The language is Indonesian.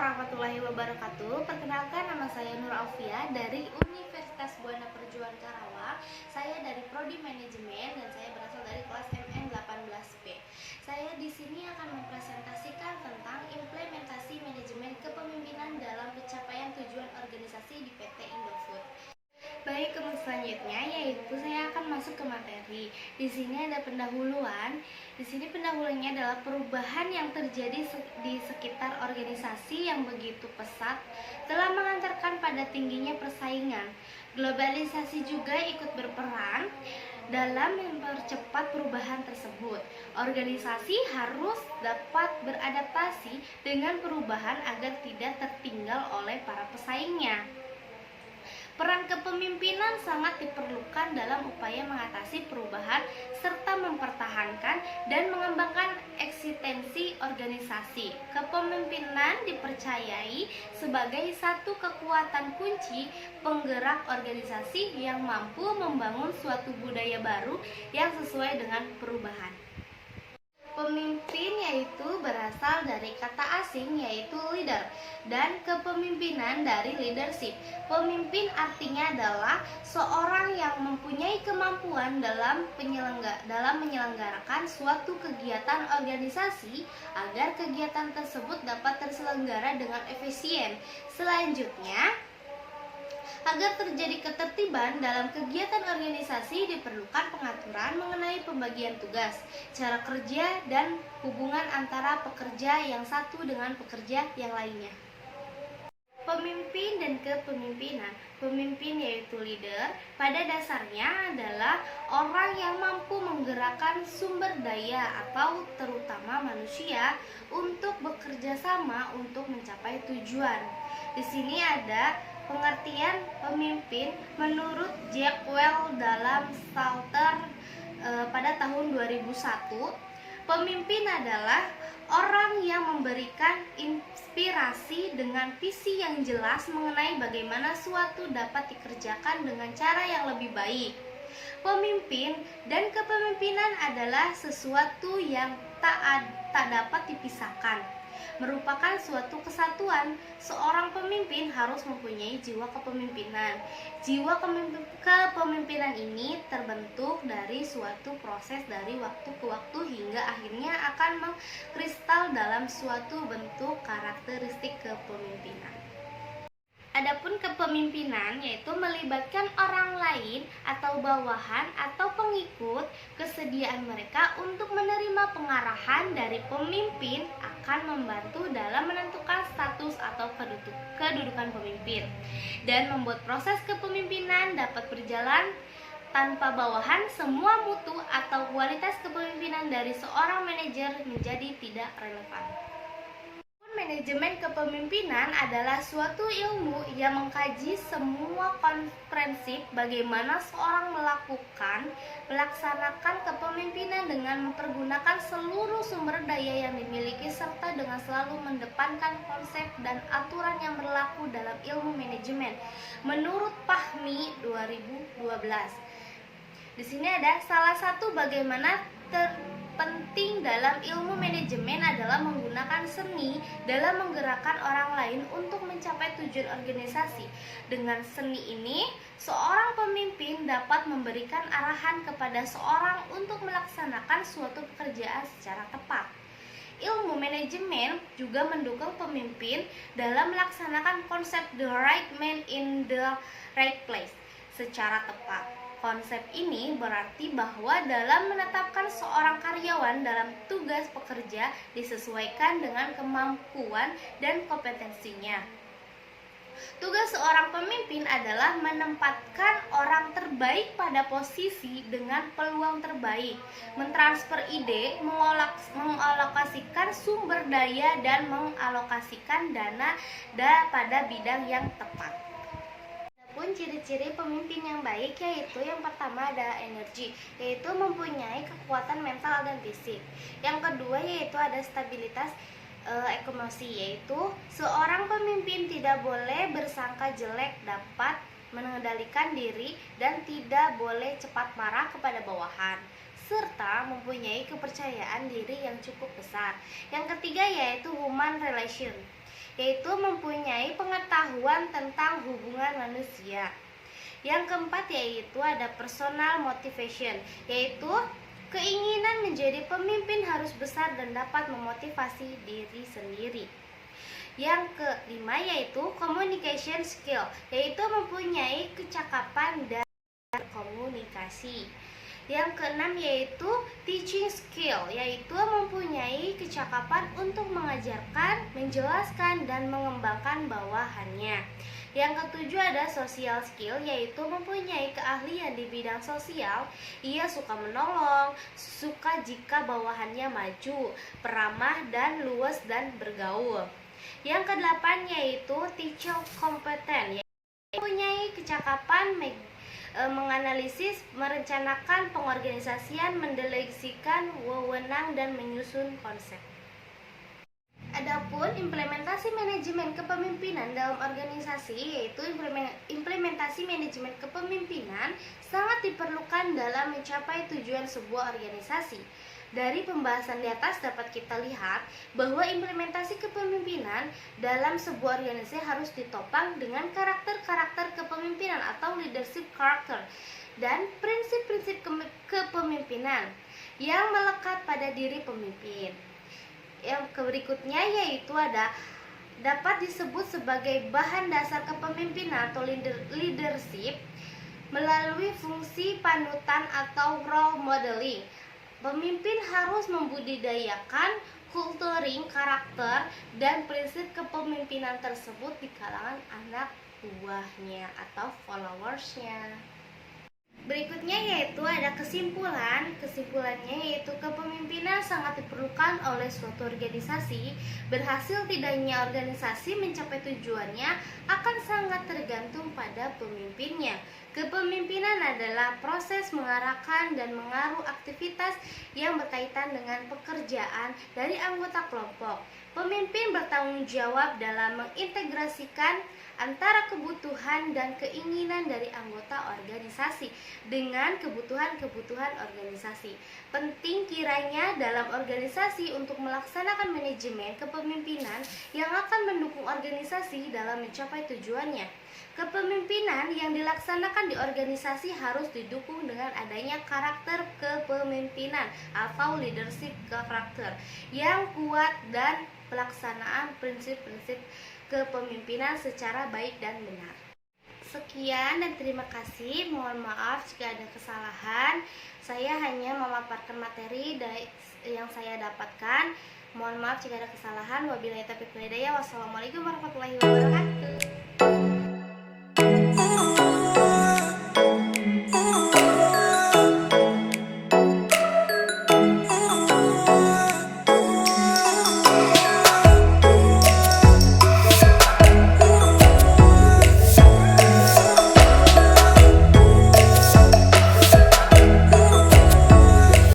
warahmatullahi wabarakatuh. Perkenalkan, nama saya Nur Alfia dari Universitas Buana Perjuangan Karawang. Saya dari Prodi Manajemen dan saya berasal dari kelas MN 18B. Saya di sini akan mempresentasikan tentang implementasi manajemen kepemimpinan dalam pencapaian tujuan organisasi di PT Indofood. Baik, selanjutnya yaitu saya akan masuk ke materi. Di sini ada pendahuluan. Di sini pendahuluannya adalah perubahan yang terjadi di sekitar organisasi yang begitu pesat telah mengantarkan pada tingginya persaingan. Globalisasi juga ikut berperan dalam mempercepat perubahan tersebut. Organisasi harus dapat beradaptasi dengan perubahan agar tidak tertinggal oleh para pesaingnya. Peran kepemimpinan sangat diperlukan dalam upaya mengatasi perubahan serta mempertahankan dan mengembangkan eksistensi organisasi. Kepemimpinan dipercayai sebagai satu kekuatan kunci penggerak organisasi yang mampu membangun suatu budaya baru yang sesuai dengan perubahan. Pemimpin yaitu berasal dari kata asing yaitu leader dan kepemimpinan dari leadership. Pemimpin artinya adalah seorang yang mempunyai kemampuan dalam menyelenggarakan suatu kegiatan organisasi agar kegiatan tersebut dapat terselenggara dengan efisien. Selanjutnya, agar terjadi ketertiban dalam kegiatan organisasi diperlukan pengaturan mengenai pembagian tugas, cara kerja, dan hubungan antara pekerja yang satu dengan pekerja yang lainnya. Pemimpin dan kepemimpinan. Pemimpin yaitu leader pada dasarnya adalah orang yang mampu menggerakkan sumber daya atau terutama manusia untuk bekerja sama untuk mencapai tujuan. Di sini ada pengertian pemimpin menurut Jack Welch dalam Salter pada tahun 2001. Pemimpin adalah orang yang memberikan inspirasi dengan visi yang jelas mengenai bagaimana suatu dapat dikerjakan dengan cara yang lebih baik. Pemimpin dan kepemimpinan adalah sesuatu yang tak dapat dipisahkan, merupakan suatu kesatuan. Seorang pemimpin harus mempunyai jiwa kepemimpinan. Jiwa kepemimpinan ini terbentuk dari suatu proses dari waktu ke waktu hingga akhirnya akan mengkristal dalam suatu bentuk karakteristik kepemimpinan. Adapun kepemimpinan yaitu melibatkan orang lain atau bawahan atau pengikut, kesediaan mereka untuk menerima pengarahan dari pemimpin akan membantu dalam menentukan status atau kedudukan pemimpin dan membuat proses kepemimpinan dapat berjalan tanpa bawahan. Semua mutu atau kualitas kepemimpinan dari seorang manajer menjadi tidak relevan. Manajemen kepemimpinan adalah suatu ilmu yang mengkaji semua komprehensif bagaimana seorang melaksanakan kepemimpinan dengan mempergunakan seluruh sumber daya yang dimiliki serta dengan selalu mendepankan konsep dan aturan yang berlaku dalam ilmu manajemen menurut Fahmi 2012. Di sini ada salah satu bagaimana terpenting dalam ilmu manajemen adalah menggunakan seni dalam menggerakkan orang lain untuk mencapai tujuan organisasi. Dengan seni ini, seorang pemimpin dapat memberikan arahan kepada seorang untuk melaksanakan suatu pekerjaan secara tepat. Ilmu manajemen juga mendukung pemimpin dalam melaksanakan konsep the right man in the right place secara tepat. Konsep ini berarti bahwa dalam menetapkan seorang karyawan dalam tugas pekerja disesuaikan dengan kemampuan dan kompetensinya. Tugas seorang pemimpin adalah menempatkan orang terbaik pada posisi dengan peluang terbaik, mentransfer ide, mengalokasikan sumber daya, dan mengalokasikan dana pada bidang yang tepat. Ciri-ciri pemimpin yang baik yaitu yang pertama ada energi, yaitu mempunyai kekuatan mental dan fisik. Yang kedua yaitu ada stabilitas emosi, yaitu seorang pemimpin tidak boleh bersangka jelek, dapat mengendalikan diri dan tidak boleh cepat marah kepada bawahan, serta mempunyai kepercayaan diri yang cukup besar. Yang ketiga yaitu human relation, yaitu mempunyai pengetahuan tentang hubungan manusia. Yang keempat yaitu ada personal motivation, yaitu keinginan menjadi pemimpin harus besar dan dapat memotivasi diri sendiri. Yang kelima yaitu communication skill, yaitu mempunyai kecakapan dan komunikasi. Yang keenam yaitu teaching skill, yaitu mempunyai kecakapan untuk mengajarkan, menjelaskan, dan mengembangkan bawahannya. Yang ketujuh ada social skill, yaitu mempunyai keahlian di bidang sosial. Ia suka menolong, suka jika bawahannya maju, peramah dan luas dan bergaul. Yang kedelapan yaitu teacher kompeten, yaitu mempunyai kecakapan menganalisis, merencanakan pengorganisasian, mendelegasikan wewenang, dan menyusun konsep. Adapun implementasi manajemen kepemimpinan dalam organisasi, yaitu implementasi manajemen kepemimpinan sangat diperlukan dalam mencapai tujuan sebuah organisasi. Dari pembahasan di atas dapat kita lihat bahwa implementasi kepemimpinan dalam sebuah organisasi harus ditopang dengan karakter-karakter kepemimpinan atau leadership character dan prinsip-prinsip kepemimpinan yang melekat pada diri pemimpin. Yang berikutnya yaitu ada dapat disebut sebagai bahan dasar kepemimpinan atau leadership melalui fungsi panutan atau role modeling. Pemimpin harus membudidayakan culturing karakter dan prinsip kepemimpinan tersebut di kalangan anak buahnya atau followersnya. Berikutnya yaitu ada kesimpulan. Kesimpulannya yaitu kepemimpinan sangat diperlukan oleh suatu organisasi. Berhasil tidaknya organisasi mencapai tujuannya akan sangat tergantung pada pemimpinnya. Kepemimpinan adalah proses mengarahkan dan mengaruh aktivitas yang berkaitan dengan pekerjaan dari anggota kelompok. Pemimpin bertanggung jawab dalam mengintegrasikan antara kebutuhan dan keinginan dari anggota organisasi dengan kebutuhan-kebutuhan organisasi. Penting kiranya dalam organisasi untuk melaksanakan manajemen kepemimpinan yang akan mendukung organisasi dalam mencapai tujuannya. Kepemimpinan yang dilaksanakan di organisasi harus didukung dengan adanya karakter kepemimpinan atau leadership karakter yang kuat dan pelaksanaan prinsip-prinsip kepemimpinan secara baik dan benar. Sekian dan terima kasih. Mohon maaf jika ada kesalahan. Saya hanya memaparkan materi yang saya dapatkan. Mohon maaf jika ada kesalahan. Wabillahi taufiq wal hidayah. Wassalamualaikum warahmatullahi wabarakatuh.